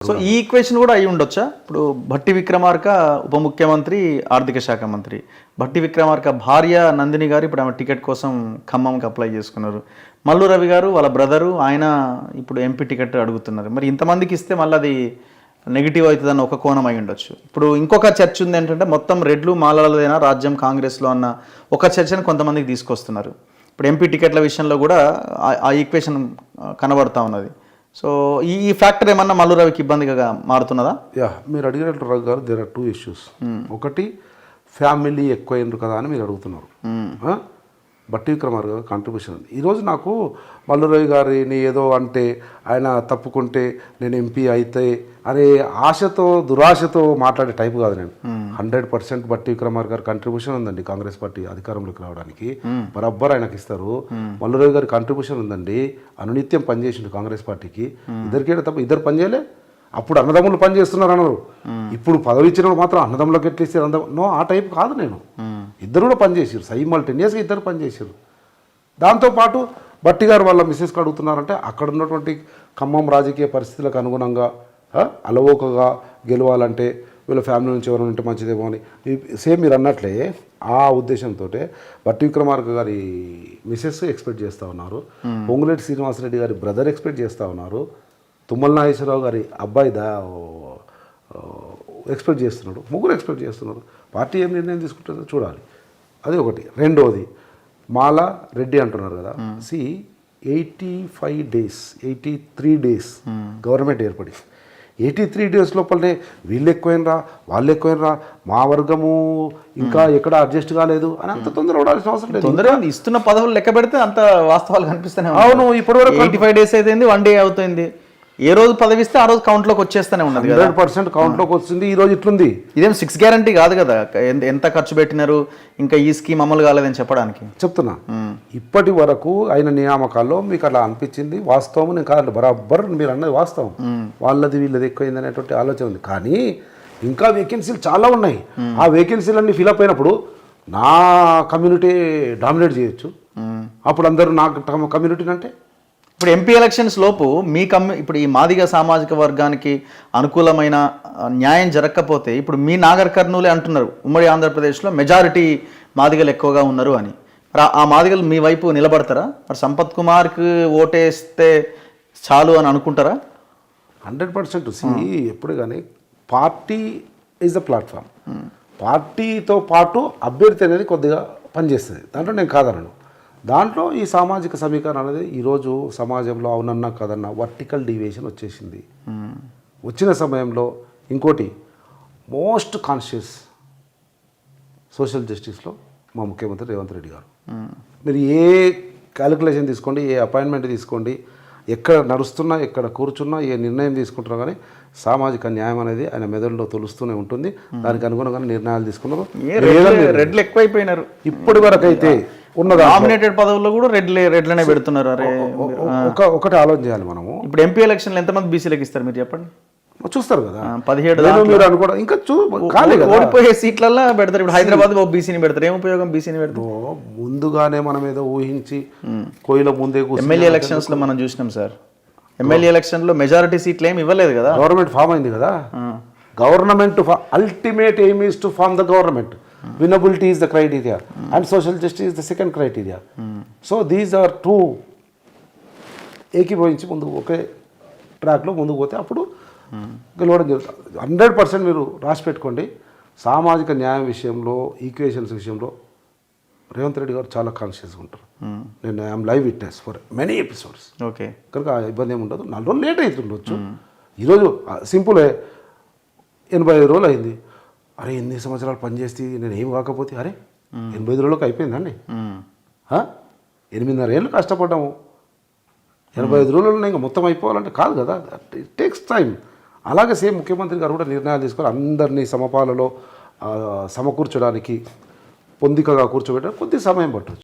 So ఈ equation కూడా అయి ఉండొచ్చా? ఇప్పుడు భట్టి విక్రమార్క ఉప ముఖ్యమంత్రి, ఆర్థిక శాఖ మంత్రి. భట్టి విక్రమార్క భార్య నందిని గారు ఇప్పుడు ఆమె టికెట్ కోసం ఖమ్మంకి అప్లై చేసుకున్నారు. మల్లు రవి గారు వాళ్ళ బ్రదరు, ఆయన ఇప్పుడు ఎంపీ టికెట్ అడుగుతున్నారు. మరి ఇంతమందికి ఇస్తే మళ్ళీ అది నెగిటివ్ అవుతుందన్న ఒక కోణం అయి ఉండొచ్చు. ఇప్పుడు ఇంకొక చర్చ ఉంది ఏంటంటే మొత్తం రెడ్లు మాలలదైనా రాజ్యం కాంగ్రెస్లో అన్న ఒక చర్చను కొంతమందికి తీసుకొస్తున్నారు. ఇప్పుడు ఎంపీ టికెట్ల విషయంలో కూడా ఆ ఈక్వేషన్ కనబడతా ఉన్నది. సో ఈ ఫ్యాక్టర్ ఏమన్నా మల్లు రవికి ఇబ్బందిగా మారుతున్నదా? మీరు అడిగినట్టు రవి గారు, దేర్ ఆర్ 2 issues. ఒకటి, ఫ్యామిలీ ఎక్కువైనరు కదా అని మీరు అడుగుతున్నారు. భట్టి విక్రమార్క గారు కాంట్రిబ్యూషన్ ఉంది. ఈరోజు నాకు మల్లు రవి గారిని ఏదో అంటే ఆయన తప్పుకుంటే నేను ఎంపీ అయితే అనే ఆశతో దురాశతో మాట్లాడే టైపు కాదు నేను. 100% భట్టి విక్రమార్క గారి కాంట్రిబ్యూషన్ ఉందండి కాంగ్రెస్ పార్టీ అధికారంలోకి రావడానికి. బరబ్బర్ ఆయనకి ఇస్తారు. మల్లు రవి గారి కాంట్రిబ్యూషన్ ఉందండి. అనునిత్యం పనిచేసిండు కాంగ్రెస్ పార్టీకి. ఇద్దరికేట తప్ప ఇద్దరు పనిచేయలే. అప్పుడు అన్నదమ్ములు పనిచేస్తున్నారు అన్నారు. ఇప్పుడు పదవి ఇచ్చినప్పుడు మాత్రం అన్నదమ్ములకు ఎట్లా ఇస్తారు? నో, ఆ టైప్ కాదు నేను. ఇద్దరు కూడా పనిచేసారు, సైమల్టేనియస్గా ఇద్దరు పనిచేసారు. దాంతోపాటు భట్టి గారు వాళ్ళ మిస్సెస్కి అడుగుతున్నారంటే అక్కడ ఉన్నటువంటి ఖమ్మం రాజకీయ పరిస్థితులకు అనుగుణంగా అలవోకగా గెలవాలంటే వీళ్ళ ఫ్యామిలీ నుంచి ఎవరైనా ఉంటే మంచిదేమో అని సేమ్ మీరు అన్నట్లే ఆ ఉద్దేశంతో భట్టి విక్రమార్క గారి మిస్సెస్ ఎక్స్పెక్ట్ చేస్తూ ఉన్నారు. పొంగులేటి శ్రీనివాసరెడ్డి గారి బ్రదర్ ఎక్స్పెక్ట్ చేస్తూ ఉన్నారు. తుమ్మల నాగేశ్వరరావు గారి అబ్బాయి ఎక్స్పెక్ట్ చేస్తున్నాడు. ముగ్గురు ఎక్స్పెక్ట్ చేస్తున్నారు. పార్టీ ఏం నిర్ణయం తీసుకుంటుందో చూడాలి. అది ఒకటి. రెండోది, మాలా రెడ్డి అంటున్నారు కదా. 85 days 83 days గవర్నమెంట్ ఏర్పడి 83 days లోపలనే వీళ్ళు ఎక్కువైనరా వాళ్ళు ఎక్కువైనరా మా వర్గము ఇంకా ఎక్కడ అడ్జస్ట్ కాలేదు అని అంత తొందర పడాల్సిన అవసరం లేదు. తొందరగా ఇస్తున్న పదవులు లెక్క పెడితే అంత వాస్తవాలు కనిపిస్తూనే. అవును, ఇప్పటివరకు 85 days అయితే 1 day అవుతుంది. ఏ రోజు పదవిస్తే ఆ రోజు కౌంట్లోకి వచ్చేస్తూనే ఉన్నది. 100% కౌంట్లోకి వచ్చింది. ఈ రోజు ఇట్లుంది. ఇదేం 6 గ్యారంటీ కాదు కదా. ఎంత ఖర్చు పెట్టినారు, ఇంకా ఈ స్కీమ్ అమలు కాలేదని చెప్పడానికి చెప్తున్నా. ఇప్పటి వరకు అయిన నియామకాల్లో మీకు అలా అనిపించింది వాస్తవం. నేను కాదు, బరాబర్ మీరు అన్నది వాస్తవం. వాళ్ళది వీళ్ళది ఎక్కువైంది అనేటువంటి ఆలోచన ఉంది. కానీ ఇంకా వేకెన్సీలు చాలా ఉన్నాయి. ఆ వేకెన్సీలన్నీ ఫిలప్ అయినప్పుడు నా కమ్యూనిటీ డామినేట్ చేయొచ్చు. అప్పుడు అందరూ నా కమ్యూనిటీని అంటే ఇప్పుడు ఎంపీ ఎలక్షన్స్ లోపు మీ ఇప్పుడు ఈ మాదిగ సామాజిక వర్గానికి అనుకూలమైన న్యాయం జరగకపోతే ఇప్పుడు మీ నాగర్ కర్నూలే అంటున్నారు ఉమ్మడి ఆంధ్రప్రదేశ్లో మెజారిటీ మాదిగలు ఎక్కువగా ఉన్నారు అని. ఆ మాదిగలు మీ వైపు నిలబడతారా? మరి సంపత్ కుమార్కి ఓటేస్తే చాలు అని అనుకుంటారా? 100%. ఎప్పుడు కానీ పార్టీ ఈజ్ ద ప్లాట్ఫామ్. పార్టీతో పాటు అభ్యర్థి అనేది కొద్దిగా పనిచేస్తుంది. దాంట్లో నేను కాదనను. దాంట్లో ఈ సామాజిక సమీకరణ అనేది ఈరోజు సమాజంలో అవునన్నా కాదన్నా వర్టికల్ డివియేషన్ వచ్చేసింది. వచ్చిన సమయంలో ఇంకోటి మోస్ట్ కాన్షియస్ సోషల్ జస్టిస్లో మా ముఖ్యమంత్రి రేవంత్ రెడ్డి గారు. మీరు ఏ క్యాలిక్యులేషన్ తీసుకోండి, ఏ అపాయింట్మెంట్ తీసుకోండి, ఎక్కడ నడుస్తున్నా ఎక్కడ కూర్చున్నా ఏ నిర్ణయం తీసుకుంటున్నా కానీ సామాజిక న్యాయం అనేది ఆయన మెదడులో తొలుస్తూనే ఉంటుంది. దానికి అనుగుణంగా నిర్ణయాలు తీసుకున్నారు. రెడ్లు ఎక్కువైపోయినారు ఇప్పటి వరకు అయితే ఉన్నది. నామినేటెడ్ పదవుల్లో కూడా రెడ్లనే పెడుతున్నారు. అరే ఒకటి ఆలోచన చేయాలి మనము. ఇప్పుడు ఎంపీ ఎలక్షన్లు ఎంతమంది బీసీలకు ఇస్తారు మీరు చెప్పండి? చూస్తారు కదా 17 మీరు అనుకోవడం ఇంకా ఓడిపోయే సీట్లలో పెడతారు. ఇప్పుడు హైదరాబాద్ బీసీని పెడతారు. ఏం ఉపయోగం బీసీని పెడతారు? ముందుగానే మనం ఏదో ఊహించి కోయిల ముందే ఎమ్మెల్యే ఎలక్షన్స్ లో మనం చూసినాం సార్. ఎమ్మెల్యే ఎలక్షన్ లో మెజారిటీ సీట్లు ఏమి ఇవ్వలేదు కదా. గవర్నమెంట్ ఫామ్ అయింది కదా. Government ultimate aim is to form the government. Winnability is the criteria and social justice is the second criteria. So these are two ఏకీభవించి ముందుకు ఒకే ట్రాక్లో ముందుకు పోతే అప్పుడు గెలవడం జరుగుతుంది. 100% మీరు రాసి పెట్టుకోండి. సామాజిక న్యాయం విషయంలో, ఈక్వేషన్స్ విషయంలో రేవంత్ రెడ్డి గారు చాలా కాన్షియస్గా ఉంటారు. నేను I'm live witness for many episodes. Okay, కనుక ఇబ్బంది ఏమి ఉండదు. 4 రోజులు లేట్ అవుతుండొచ్చు. ఈరోజు సింపులే 85 రోజులు అయింది. అరే 8 సంవత్సరాలు పనిచేస్తే నేను ఏం కాకపోతే అరే 85 రోజులకు అయిపోయిందండి. 8.5 ఏళ్ళు కష్టపడ్డాము. 85 రోజుల్లో ఇంకా మొత్తం అయిపోవాలంటే కాదు కదా. It takes time. అలాగే సేమ్ ముఖ్యమంత్రి గారు కూడా నిర్ణయాలు తీసుకొని అందరినీ సమపాలలో సమకూర్చడానికి, పొందికగా కూర్చోబెట్టడానికి కొద్ది సమయం పట్టవచ్చు.